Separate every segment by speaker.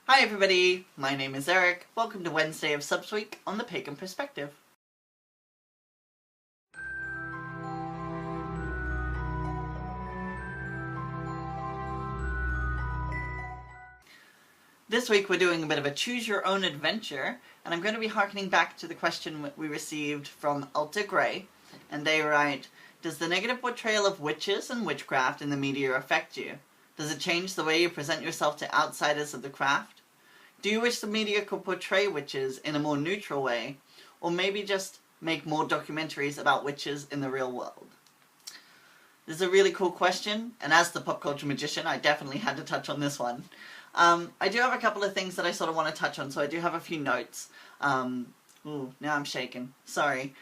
Speaker 1: Hi everybody, my name is Eric. Welcome to Wednesday of Subsweek on the Pagan Perspective. This week we're doing a bit of a choose your own adventure, and I'm going to be harkening back to the question we received from Alta Graye, and they write, does the negative portrayal of witches and witchcraft in the media affect you? Does it change the way you present yourself to outsiders of the craft? Do you wish the media could portray witches in a more neutral way, or maybe just make more documentaries about witches in the real world? This is a really cool question, and as the pop culture magician, I definitely had to touch on this one. I do have a couple of things that I sort of want to touch on, so I do have a few notes. Ooh, now I'm shaking. Sorry.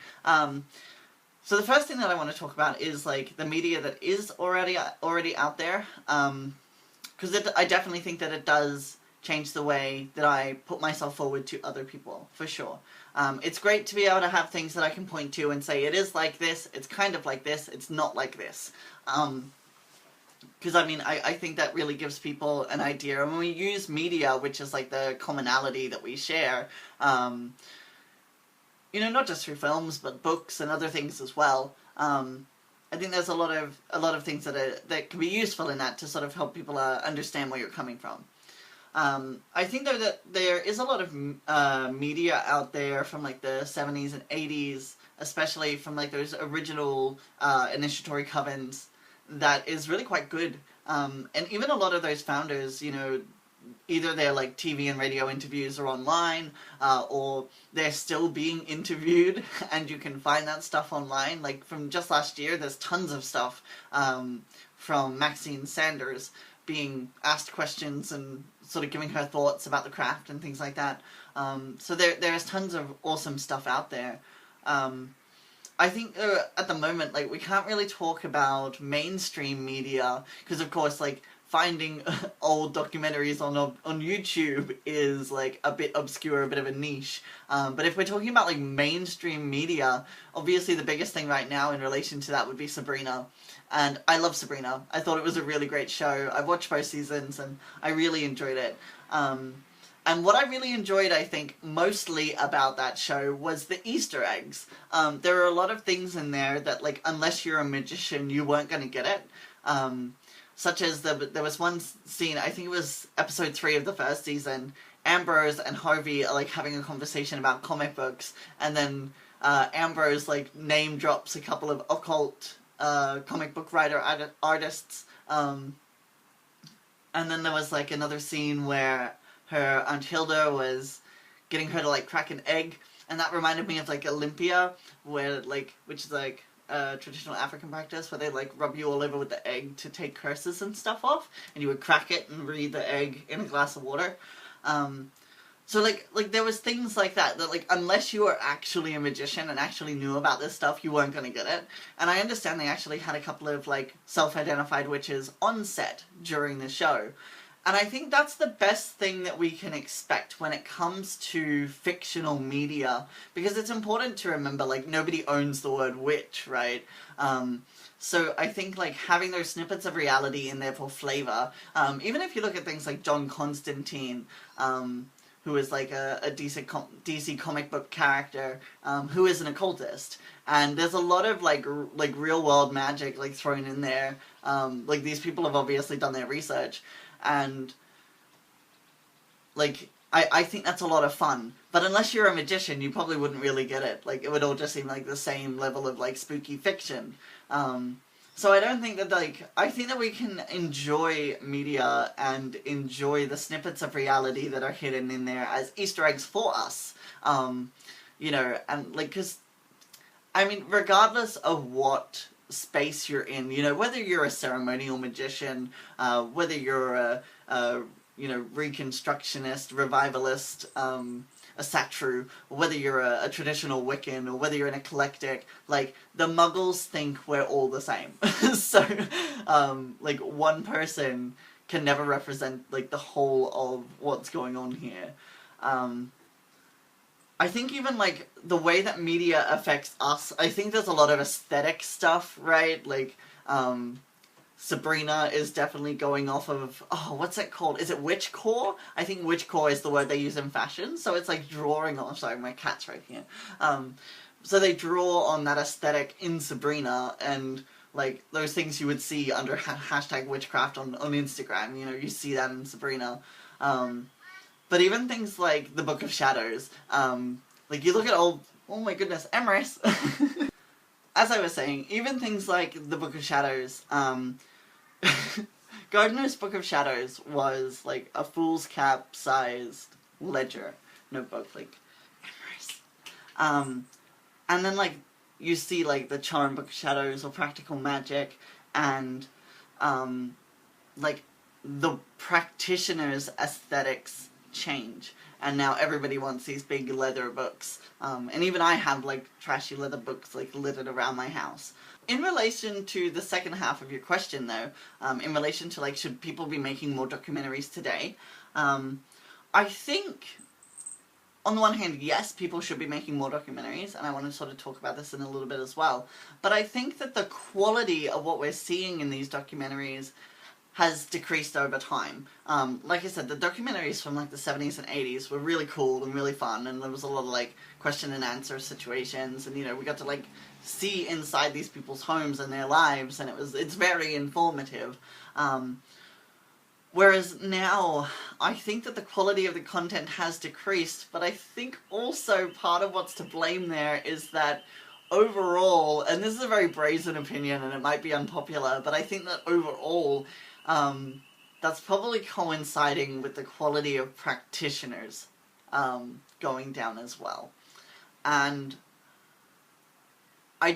Speaker 1: So the first thing that I want to talk about is like the media that is already out there, because I definitely think that it does change the way that I put myself forward to other people, for sure. It's great to be able to have things that I can point to and say, it is like this, it's kind of like this, it's not like this. Because I think that really gives people an idea. And when we use media, which is like the commonality that we share, not just through films, but books and other things as well. I think there's a lot of things that can be useful in that to sort of help people understand where you're coming from. I think though that there is a lot of media out there from like the 70s and 80s, especially from like those original initiatory covens, that is really quite good. And even a lot of those founders, either they're like TV and radio interviews or online, or they're still being interviewed, and you can find that stuff online. Like from just last year, there's tons of stuff from Maxine Sanders being asked questions and sort of giving her thoughts about the craft and things like that. So there's tons of awesome stuff out there. I think at the moment, like, we can't really talk about mainstream media, because of course, like, finding old documentaries on YouTube is like a bit obscure, a bit of a niche. But if we're talking about like mainstream media, obviously the biggest thing right now in relation to that would be Sabrina. And I love Sabrina. I thought it was a really great show. I've watched both seasons and I really enjoyed it. And what I really enjoyed, I think, mostly about that show was the Easter eggs. There are a lot of things in there that, like, unless you're a magician, you weren't going to get it. Such as there was one scene, I think it was episode 3 of the first season, Ambrose and Harvey are, like, having a conversation about comic books, and then Ambrose, like, name drops a couple of occult comic book artists. And then there was, like, another scene where her Aunt Hilda was getting her to, like, crack an egg, and that reminded me of, like, Olympia, where, like, which is, like, a traditional African practice, where they, like, rub you all over with the egg to take curses and stuff off, and you would crack it and read the egg in a glass of water. So, like, there was things like that, like, unless you were actually a magician and actually knew about this stuff, you weren't going to get it. And I understand they actually had a couple of, like, self-identified witches on set during the show. And I think that's the best thing that we can expect when it comes to fictional media, because it's important to remember, like, nobody owns the word witch, right? So I think, like, having those snippets of reality and therefore flavor, even if you look at things like John Constantine, who is like a DC comic book character, who is an occultist, and there's a lot of like real world magic like thrown in there. Like, these people have obviously done their research. And, like, I think that's a lot of fun. But unless you're a magician, you probably wouldn't really get it. Like, it would all just seem like the same level of, like, spooky fiction. So I don't think that, like, I think that we can enjoy media and enjoy the snippets of reality that are hidden in there as Easter eggs for us. And, like, because, I mean, regardless of what space you're in, whether you're a ceremonial magician, whether you're a reconstructionist, revivalist, a satru, or whether you're a traditional Wiccan, or whether you're an eclectic, like, the muggles think we're all the same. So, like, one person can never represent, like, the whole of what's going on here. I think even, like, the way that media affects us, I think there's a lot of aesthetic stuff, right? Like, Sabrina is definitely going off of, oh, what's it called? Is it witchcore? I think witchcore is the word they use in fashion. So it's like drawing on, sorry, my cat's right here. So they draw on that aesthetic in Sabrina, and like those things you would see under hashtag witchcraft on Instagram, you know, you see that in Sabrina. But even things like the Book of Shadows, like you look at old, oh my goodness, Emrys! As I was saying, even things like the Book of Shadows, Gardner's Book of Shadows was like a fool's cap sized ledger notebook, like Emrys. And then like you see like the Charm Book of Shadows or Practical Magic, and like the practitioner's aesthetics change, and now everybody wants these big leather books, and even I have like trashy leather books like littered around my house. In relation to the second half of your question though, in relation to like should people be making more documentaries today, I think on the one hand, yes, people should be making more documentaries, and I want to sort of talk about this in a little bit as well, but I think that the quality of what we're seeing in these documentaries has decreased over time. Like I said, the documentaries from like the 70s and 80s were really cool and really fun, and there was a lot of like question and answer situations, and you know, we got to like see inside these people's homes and their lives, and it's very informative. Whereas now, I think that the quality of the content has decreased, but I think also part of what's to blame there is that overall, and this is a very brazen opinion and it might be unpopular, but I think that overall, that's probably coinciding with the quality of practitioners going down as well. And I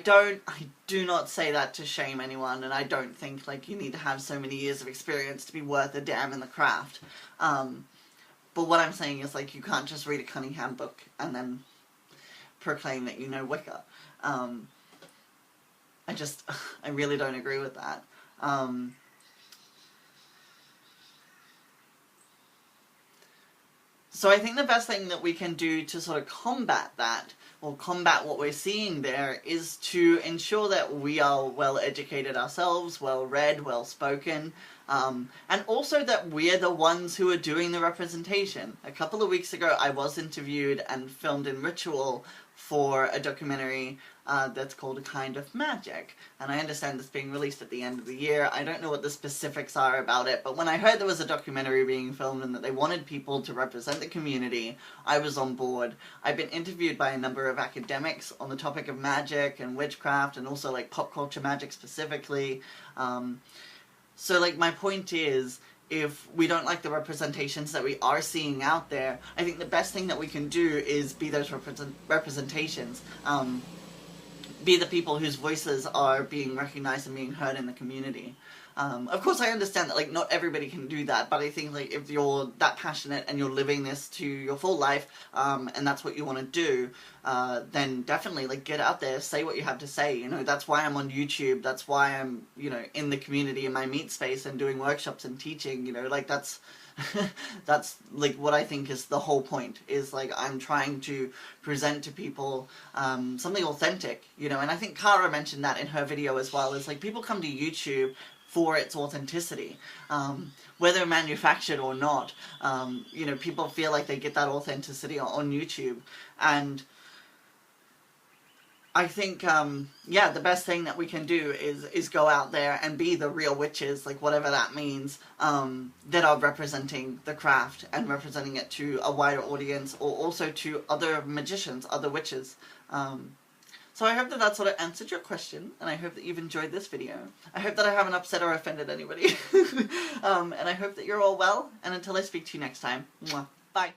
Speaker 1: do not say that to shame anyone, and I don't think like you need to have so many years of experience to be worth a damn in the craft. But what I'm saying is like you can't just read a Cunningham book and then proclaim that you know Wicca. I really don't agree with that. So I think the best thing that we can do to sort of combat that, or combat what we're seeing there, is to ensure that we are well educated ourselves, well read, well spoken, and also that we're the ones who are doing the representation. A couple of weeks ago I was interviewed and filmed in Ritual for a documentary that's called A Kind of Magic, and I understand it's being released at the end of the year. I don't know what the specifics are about it, but when I heard there was a documentary being filmed and that they wanted people to represent the community, I was on board. I've been interviewed by a number of academics on the topic of magic and witchcraft, and also like pop culture magic specifically. So like my point is, if we don't like the representations that we are seeing out there, I think the best thing that we can do is be those representations. Be the people whose voices are being recognized and being heard in the community. Of course, I understand that like not everybody can do that, but I think like if you're that passionate and you're living this to your full life, and that's what you want to do, then definitely like get out there, say what you have to say. You know, that's why I'm on YouTube. That's why I'm, you know, in the community in my meet space and doing workshops and teaching. You know, like that's that's like what I think is the whole point, is like I'm trying to present to people something authentic, you know. And I think Kara mentioned that in her video as well, is like people come to YouTube for its authenticity, whether manufactured or not. You know, people feel like they get that authenticity on YouTube, and I think, yeah, the best thing that we can do is go out there and be the real witches, like whatever that means, that are representing the craft and representing it to a wider audience, or also to other magicians, other witches. So I hope that that sort of answered your question, and I hope that you've enjoyed this video. I hope that I haven't upset or offended anybody. And I hope that you're all well, and until I speak to you next time, mwah, bye.